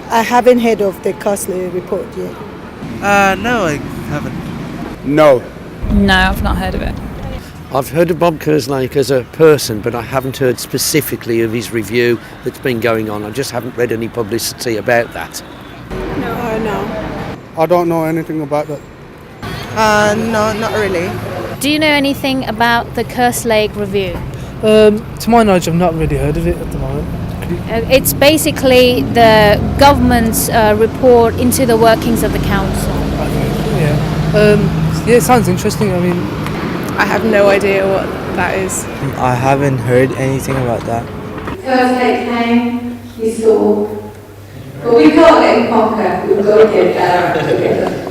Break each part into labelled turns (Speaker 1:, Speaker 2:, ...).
Speaker 1: I haven't heard of the Kerslake report yet.
Speaker 2: No, I haven't.
Speaker 3: No.
Speaker 4: No, I've not heard of it.
Speaker 5: I've heard of Bob Kerslake as a person, but I haven't heard specifically of his review that's been going on. I just haven't read any publicity about that.
Speaker 1: No.
Speaker 3: I don't know anything about that.
Speaker 6: No, not really.
Speaker 7: Do you know anything about the Kerslake review?
Speaker 8: To my knowledge, I've not really heard of it at the moment.
Speaker 7: It's basically the government's report into the workings of the council.
Speaker 8: Yeah, it sounds interesting. I mean,
Speaker 6: I have no idea what that is.
Speaker 2: I haven't heard anything about that.
Speaker 9: Kerslake came, he saw, but we can't let him conquer, we've got to get better together.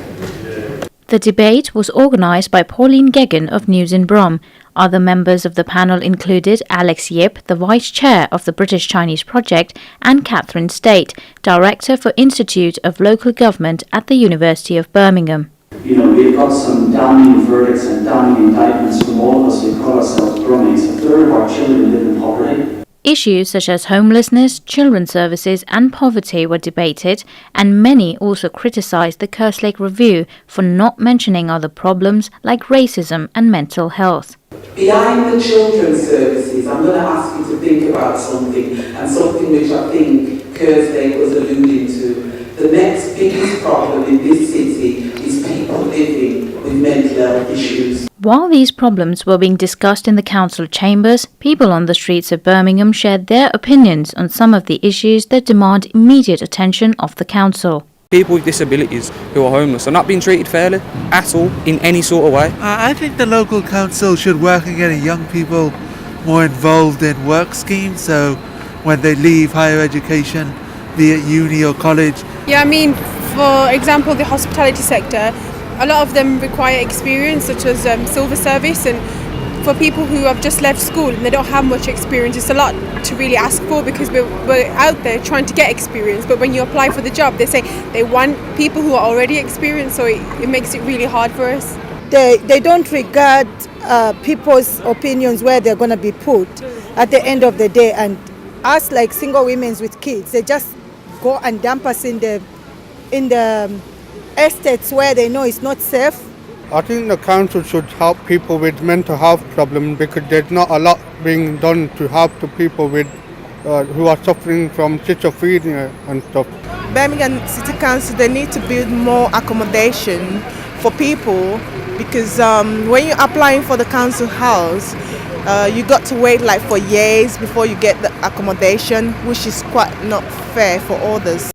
Speaker 7: The debate was organised by Pauline Geoghegan of News in Brum. Other members of the panel included Alex Yip, the Vice Chair of the British Chinese Project, and Catherine State, Director for Institute of Local Government at the University of Birmingham.
Speaker 10: You know, we've got some damning verdicts and damning indictments from all of us who call ourselves Brummies. A third of our children live in poverty.
Speaker 7: Issues such as homelessness, children's services and poverty were debated, and many also criticised the Kerslake review for not mentioning other problems like racism and mental health.
Speaker 11: Behind the children's services, I'm going to ask you to think about something, and something which I think Kerslake was alluding to. The next biggest problem in this city is people living with mental health issues.
Speaker 7: While these problems were being discussed in the council chambers, people on the streets of Birmingham shared their opinions on some of the issues that demand immediate attention of the council.
Speaker 12: People with disabilities who are homeless are not being treated fairly at all in any sort of way.
Speaker 2: I think the local council should work on getting young people more involved in work schemes, so when they leave higher education, be it uni or college.
Speaker 6: Yeah, I mean, for example, the hospitality sector, a lot of them require experience, such as silver service, and for people who have just left school and they don't have much experience, it's a lot to really ask for, because we're out there trying to get experience, but when you apply for the job, they say they want people who are already experienced, so it makes it really hard for us.
Speaker 1: They don't regard people's opinions where they're going to be put at the end of the day, and us like single women with kids, they just go and dump us in the estates where they know it's not safe.
Speaker 3: I think the council should help people with mental health problems, because there's not a lot being done to help the people with who are suffering from schizophrenia and stuff.
Speaker 6: Birmingham City Council, they need to build more accommodation for people, because when you're applying for the council house, you got to wait like for years before you get the accommodation, which is quite not fair for others.